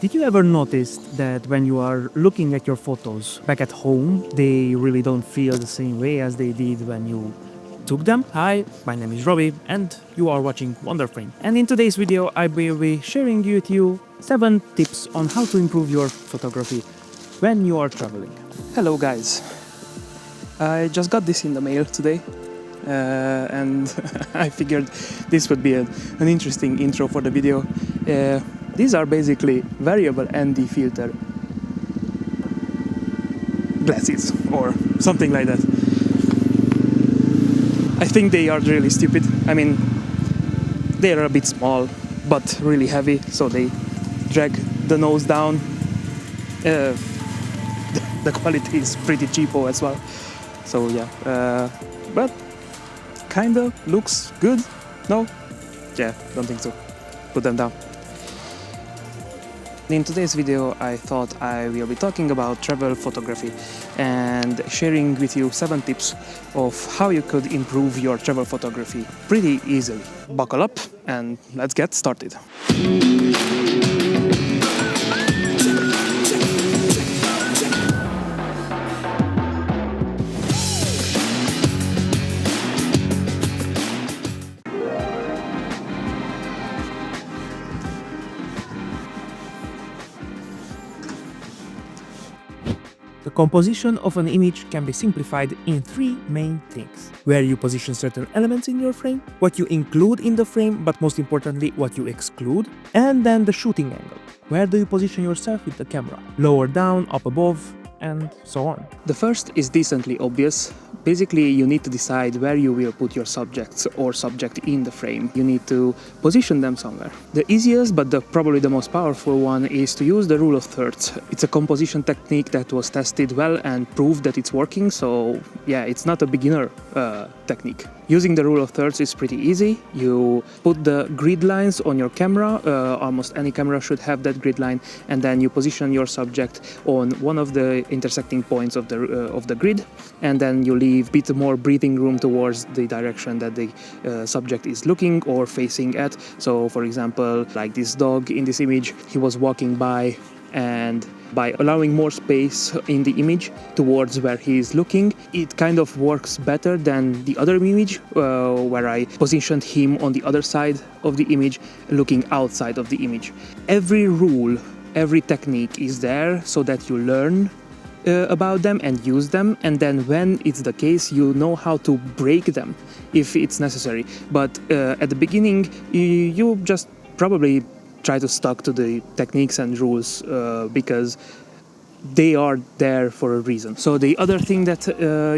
Did you ever notice that when you are looking at your photos back at home, they really don't feel the same way as they did when you took them? Hi, my name is Robbie and you are watching Wonderframe. And in today's video, I will be sharing with you 7 tips on how to improve your photography when you are traveling. Hello guys, I just got this in the mail today and I figured this would be an interesting intro for the video. These are basically variable ND filter glasses or something like that. I think they are really stupid. I mean, they are a bit small but really heavy, so they drag the nose down. The quality is pretty cheapo as well, so yeah, but kinda looks good. No? Yeah, don't think so. Put them down. In today's video, I thought I will be talking about travel photography and sharing with you 7 tips of how you could improve your travel photography pretty easily. Buckle up and let's get started. The composition of an image can be simplified in 3 main things: where you position certain elements in your frame, what you include in the frame, but most importantly what you exclude, and then the shooting angle. Where do you position yourself with the camera? Lower down, up above, and so on. The first is decently obvious. Basically, you need to decide where you will put your subjects or subject in the frame. You need to position them somewhere. The easiest, but probably the most powerful one, is to use the rule of thirds. It's a composition technique that was tested well and proved that it's working, so yeah, it's not a beginner technique. Using the rule of thirds is pretty easy. You put the grid lines on your camera, almost any camera should have that grid line, and then you position your subject on one of the intersecting points of the grid, and then you leave a bit more breathing room towards the direction that the subject is looking or facing at. So for example, like this dog in this image, he was walking by, and by allowing more space in the image towards where he is looking, it kind of works better than the other image where I positioned him on the other side of the image looking outside of the image. Every rule, every technique is there so that you learn about them and use them, and then when it's the case, you know how to break them if it's necessary. But at the beginning, you just probably try to stick to the techniques and rules because they are there for a reason. So the other thing that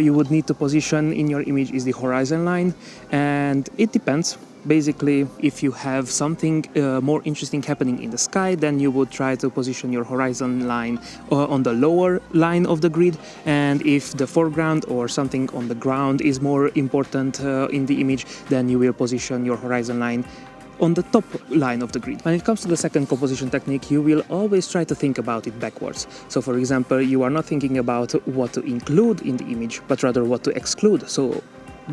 you would need to position in your image is the horizon line, and it depends. Basically, if you have something more interesting happening in the sky, then you would try to position your horizon line on the lower line of the grid, and if the foreground or something on the ground is more important in the image, then you will position your horizon line on the top line of the grid. When it comes to the second composition technique, you will always try to think about it backwards. So for example, you are not thinking about what to include in the image, but rather what to exclude. So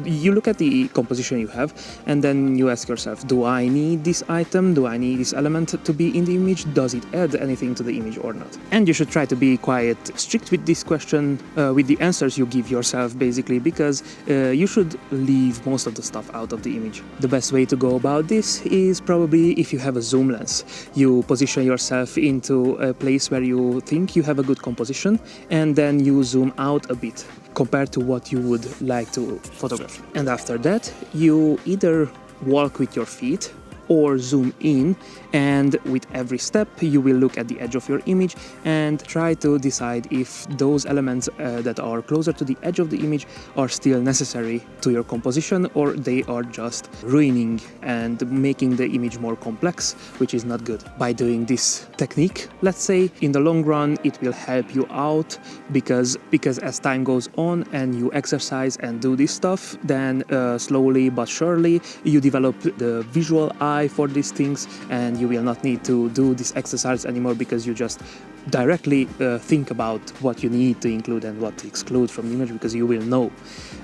you look at the composition you have, and then you ask yourself, do I need this item? Do I need this element to be in the image? Does it add anything to the image or not? And you should try to be quite strict with this question, with the answers you give yourself, basically, because you should leave most of the stuff out of the image. The best way to go about this is probably if you have a zoom lens. You position yourself into a place where you think you have a good composition, and then you zoom out a bit compared to what you would like to photograph. And after that, you either walk with your feet or zoom in, and with every step you will look at the edge of your image and try to decide if those elements that are closer to the edge of the image are still necessary to your composition, or they are just ruining and making the image more complex, which is not good. By doing this technique, let's say, in the long run it will help you out, because as time goes on and you exercise and do this stuff, then slowly but surely you develop the visual eye for these things, and you will not need to do this exercise anymore because you just directly think about what you need to include and what to exclude from the image, because you will know.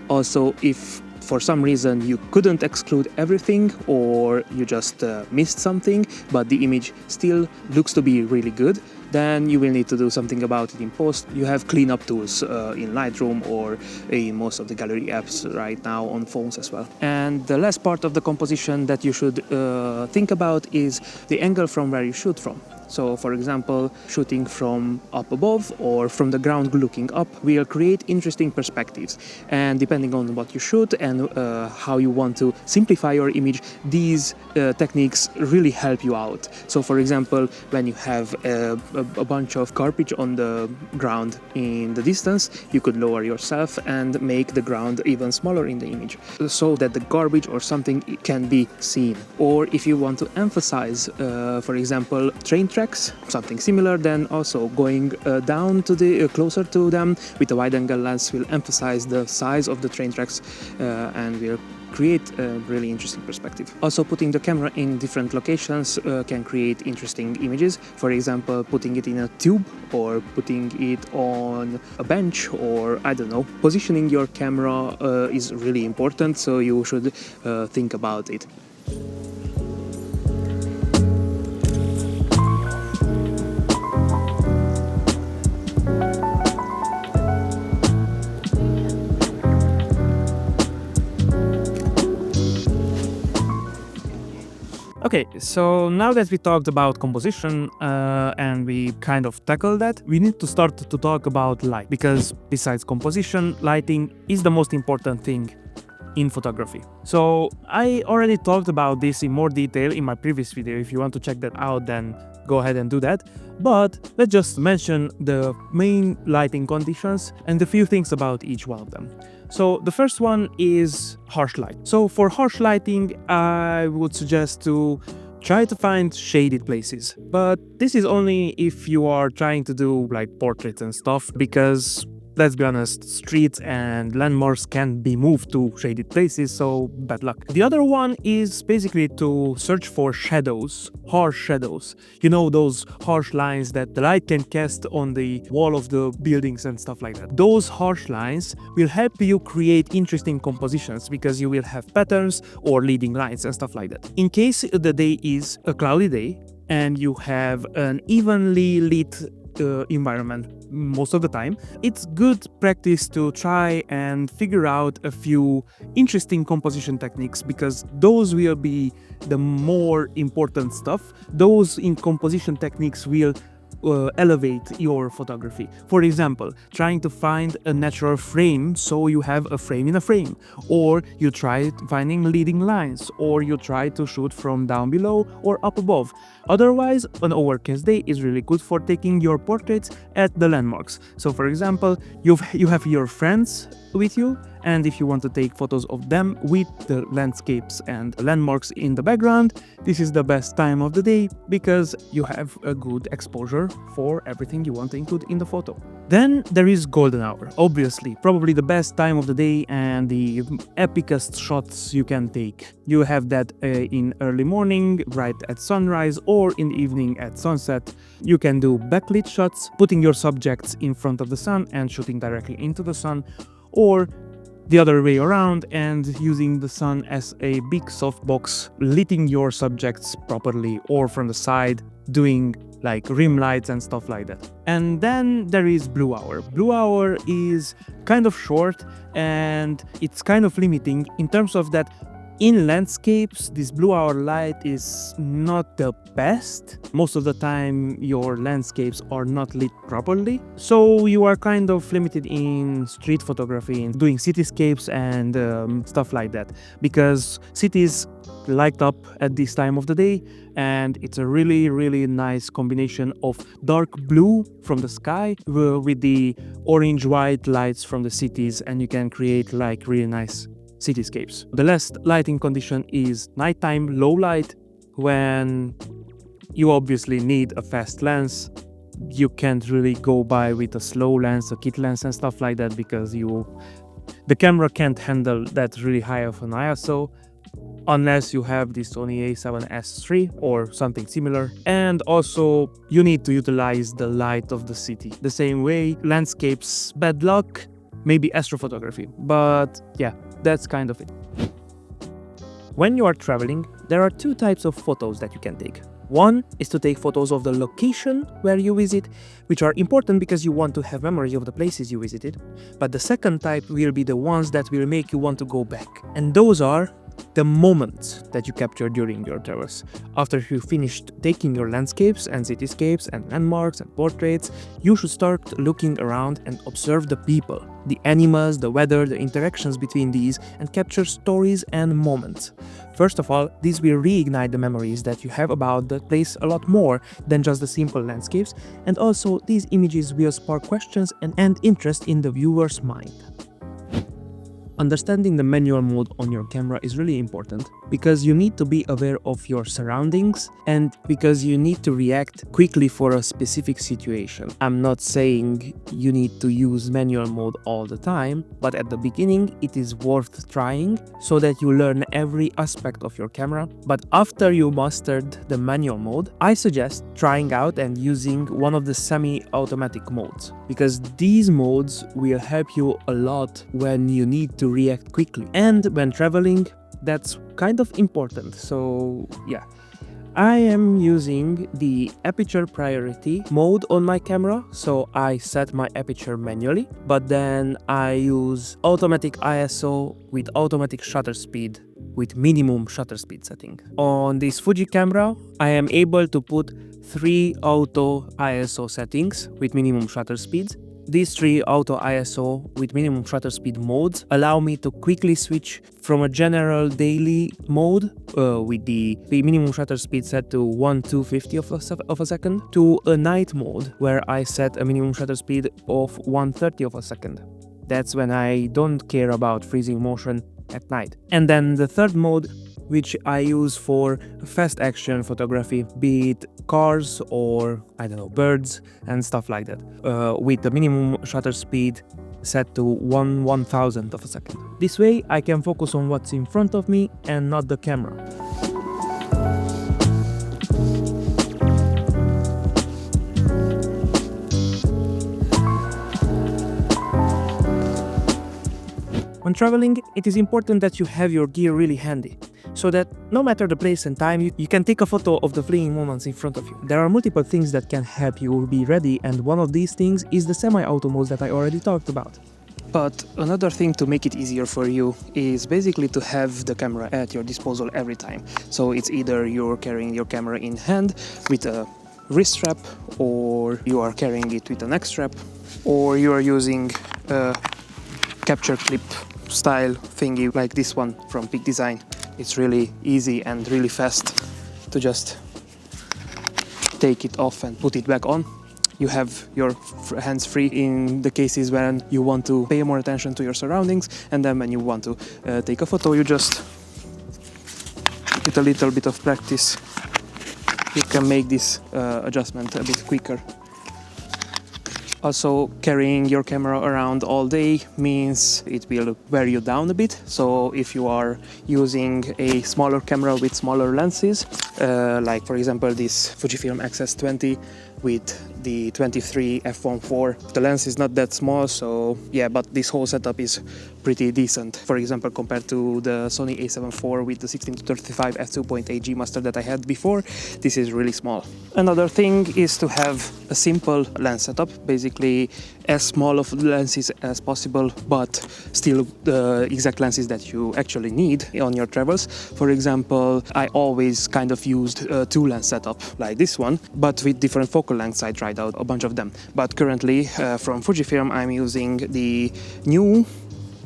Also, if for some reason you couldn't exclude everything, or you just missed something, but the image still looks to be really good, then you will need to do something about it in post. You have cleanup tools in Lightroom or in most of the gallery apps right now on phones as well. And the last part of the composition that you should think about is the angle from where you shoot from. So, for example, shooting from up above or from the ground looking up will create interesting perspectives. And depending on what you shoot and how you want to simplify your image, these techniques really help you out. So, for example, when you have a bunch of garbage on the ground in the distance, you could lower yourself and make the ground even smaller in the image so that the garbage or something can be seen. Or if you want to emphasize, for example, train tracks, something similar, then also going down to the closer to them with a wide angle lens will emphasize the size of the train tracks and will create a really interesting perspective. Also, putting the camera in different locations can create interesting images. For example, putting it in a tube or putting it on a bench, or I don't know. Positioning your camera is really important, so you should think about it. Okay, so now that we talked about composition and we kind of tackled that, we need to start to talk about light, because besides composition, lighting is the most important thing in photography. So I already talked about this in more detail in my previous video. If you want to check that out, then go ahead and do that. But let's just mention the main lighting conditions and a few things about each one of them. So the first one is harsh light. So for harsh lighting, I would suggest to try to find shaded places. But this is only if you are trying to do like portraits and stuff, because let's be honest, streets and landmarks can be moved to shaded places, so bad luck. The other one is basically to search for shadows, harsh shadows. You know, those harsh lines that the light can cast on the wall of the buildings and stuff like that. Those harsh lines will help you create interesting compositions because you will have patterns or leading lines and stuff like that. In case the day is a cloudy day and you have an evenly lit environment most of the time, it's good practice to try and figure out a few interesting composition techniques, because those will be the more important stuff. Those in composition techniques will elevate your photography. For example, trying to find a natural frame, so you have a frame in a frame, or you try finding leading lines, or you try to shoot from down below or up above. Otherwise, an overcast day is really good for taking your portraits at the landmarks. So for example, you have your friends with you, and if you want to take photos of them with the landscapes and landmarks in the background, this is the best time of the day because you have a good exposure for everything you want to include in the photo. Then there is golden hour, obviously, probably the best time of the day and the epicest shots you can take. You have that in early morning, right at sunrise, or in the evening at sunset. You can do backlit shots, putting your subjects in front of the sun and shooting directly into the sun, or the other way around and using the sun as a big softbox, lighting your subjects properly, or from the side doing like rim lights and stuff like that. And then there is blue hour. Blue hour is kind of short and it's kind of limiting in terms of that in landscapes, this blue hour light is not the best. Most of the time your landscapes are not lit properly, so you are kind of limited in street photography, in doing cityscapes and stuff like that, because cities light up at this time of the day, and it's a really nice combination of dark blue from the sky with the orange white lights from the cities, and you can create like really nice cityscapes. The last lighting condition is nighttime low light, when you obviously need a fast lens. You can't really go by with a slow lens, a kit lens and stuff like that, because the camera can't handle that really high of an ISO unless you have the Sony a7S III or something similar. And also you need to utilize the light of the city. The same way landscapes, bad luck, maybe astrophotography, but yeah, that's kind of it. When you are traveling, there are two types of photos that you can take. One is to take photos of the location where you visit, which are important because you want to have memory of the places you visited. But the second type will be the ones that will make you want to go back. And those are the moments that you capture during your travels. After you finished taking your landscapes and cityscapes and landmarks and portraits, you should start looking around and observe the people, the animals, the weather, the interactions between these, and capture stories and moments. First of all, this will reignite the memories that you have about the place a lot more than just the simple landscapes, and also these images will spark questions and interest in the viewer's mind. Understanding the manual mode on your camera is really important because you need to be aware of your surroundings and because you need to react quickly for a specific situation. I'm not saying you need to use manual mode all the time, but at the beginning it is worth trying so that you learn every aspect of your camera. But after you mastered the manual mode, I suggest trying out and using one of the semi-automatic modes because these modes will help you a lot when you need to react quickly. And when traveling, that's kind of important. So yeah, I am using the aperture priority mode on my camera, so I set my aperture manually, but then I use automatic ISO with automatic shutter speed with minimum shutter speed setting. On this Fuji camera, I am able to put 3 auto ISO settings with minimum shutter speeds. These 3 auto ISO with minimum shutter speed modes allow me to quickly switch from a general daily mode with the minimum shutter speed set to 1/250 of a second to a night mode where I set a minimum shutter speed of 1/30 of a second. That's when I don't care about freezing motion at night. And then the third mode, which I use for fast action photography, be it cars or, I don't know, birds and stuff like that, with the minimum shutter speed set to 1/1000 of a second. This way I can focus on what's in front of me and not the camera. When traveling, it is important that you have your gear really handy, so that no matter the place and time, you can take a photo of the fleeting moments in front of you. There are multiple things that can help you be ready, and one of these things is the semi-auto mode that I already talked about. But another thing to make it easier for you is basically to have the camera at your disposal every time. So it's either you're carrying your camera in hand with a wrist strap, or you are carrying it with a neck strap, or you are using a capture clip style thingy like this one from Peak Design. It's really easy and really fast to just take it off and put it back on. You have your hands free in the cases when you want to pay more attention to your surroundings, and then when you want to take a photo, you just, with a little bit of practice, you can make this adjustment a bit quicker. Also, carrying your camera around all day means it will wear you down a bit. So if you are using a smaller camera with smaller lenses, like for example this Fujifilm X-S20 with the 23 f1.4, the lens is not that small, so yeah, but this whole setup is pretty decent. For example, compared to the Sony a7 IV with the 16-35 f2.8 G master that I had before, this is really small. Another thing is to have a simple lens setup, basically as small of lenses as possible, but still the exact lenses that you actually need on your travels. For example, I always kind of used a 2-lens setup like this one, but with different focal lengths. I tried out a bunch of them, but currently from Fujifilm I'm using the new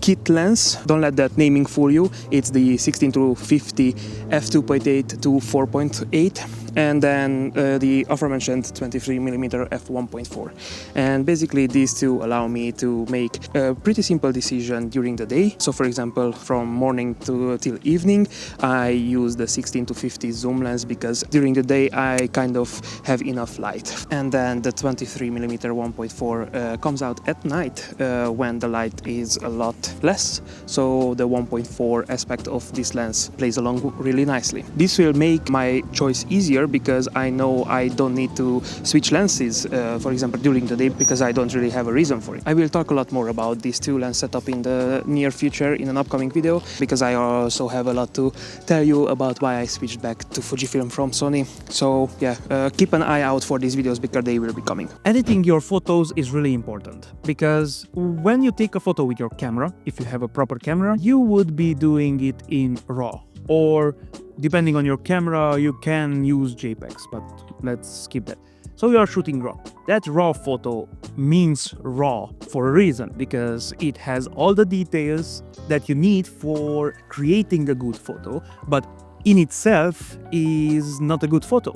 kit lens. Don't let that naming fool you. It's the 16-50 f2.8 to 4.8, and then the aforementioned 23mm f1.4. And basically these two allow me to make a pretty simple decision during the day. So for example, from morning till evening, I use the 16-50 zoom lens because during the day I kind of have enough light. And then the 23mm 1.4 comes out at night when the light is a lot less. So the 1.4 aspect of this lens plays along really nicely. This will make my choice easier easier because I know I don't need to switch lenses, for example, during the day, because I don't really have a reason for it. I will talk a lot more about this two lens setup in the near future in an upcoming video, because I also have a lot to tell you about why I switched back to Fujifilm from Sony. So yeah, keep an eye out for these videos because they will be coming. Editing your photos is really important, because when you take a photo with your camera, if you have a proper camera, you would be doing it in RAW, or depending on your camera you can use JPEGs, but let's skip that. So you are shooting RAW. That RAW photo means RAW for a reason, because it has all the details that you need for creating a good photo, but in itself is not a good photo.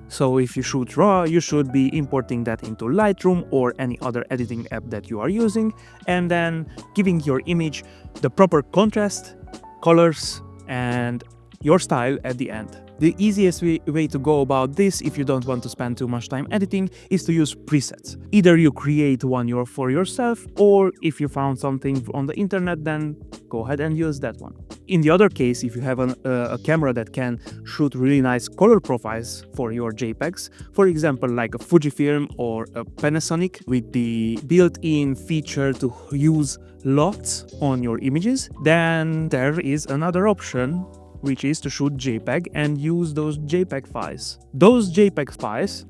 So if you shoot RAW, you should be importing that into Lightroom or any other editing app that you are using, and then giving your image the proper contrast, colors, and your style at the end. The easiest way to go about this, if you don't want to spend too much time editing, is to use presets. Either you create one for yourself, or if you found something on the internet, then go ahead and use that one. In the other case, if you have a camera that can shoot really nice color profiles for your JPEGs, for example like a Fujifilm or a Panasonic with the built-in feature to use LUTs on your images, then there is another option, which is to shoot JPEG and use those JPEG files. Those JPEG files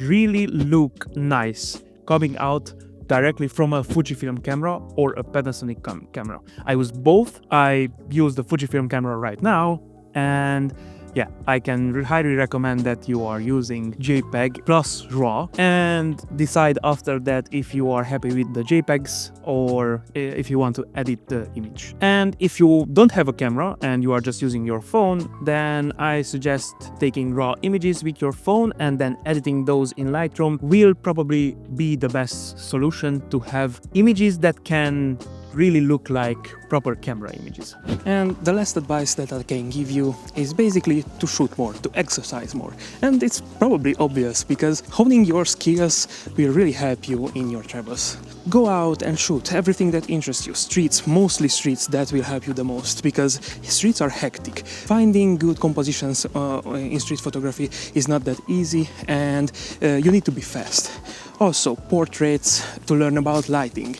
really look nice coming out directly from a Fujifilm camera or a Panasonic camera. I use both. I use the Fujifilm camera right now, and yeah, I can highly recommend that you are using JPEG plus RAW, and decide after that if you are happy with the JPEGs or if you want to edit the image. And if you don't have a camera and you are just using your phone, then I suggest taking RAW images with your phone and then editing those in Lightroom will probably be the best solution to have images that can really look like proper camera images. And the last advice that I can give you is basically to shoot more, to exercise more. And it's probably obvious, because honing your skills will really help you in your travels. Go out and shoot everything that interests you. Streets, mostly streets, that will help you the most, because streets are hectic. Finding good compositions in street photography is not that easy, and you need to be fast. Also, portraits to learn about lighting,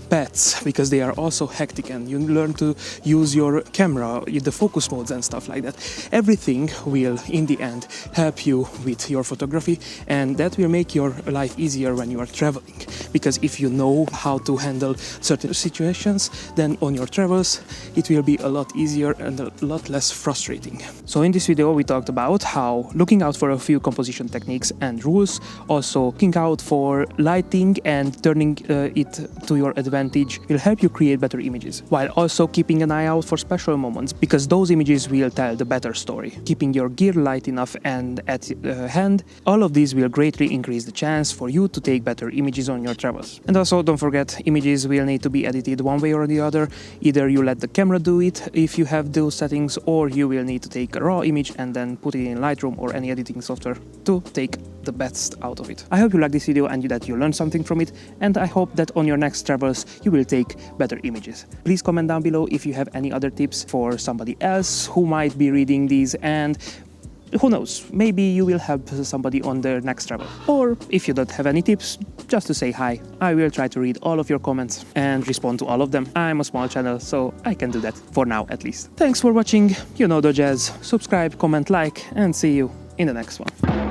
pets, because they are also hectic, and you learn to use your camera, the focus modes and stuff like that. Everything will, in the end, help you with your photography, and that will make your life easier when you are traveling. Because if you know how to handle certain situations, then on your travels, it will be a lot easier and a lot less frustrating. So in this video, we talked about how looking out for a few composition techniques and rules, also looking out for lighting and turning it to your advantage will help you create better images, while also keeping an eye out for special moments, because those images will tell the better story. Keeping your gear light enough and at hand, all of these will greatly increase the chance for you to take better images on your travels. And also, don't forget, images will need to be edited one way or the other. Either you let the camera do it if you have those settings, or you will need to take a raw image and then put it in Lightroom or any editing software to take the best out of it. I hope you like this video and that you learned something from it, and I hope that on your next travels you will take better images. Please comment down below if you have any other tips for somebody else who might be reading these, and who knows, maybe you will help somebody on their next travel. Or if you don't have any tips, just to say hi. I will try to read all of your comments and respond to all of them. I'm a small channel, so I can do that, for now at least. Thanks for watching, you know the jazz. Subscribe, comment, like, and see you in the next one.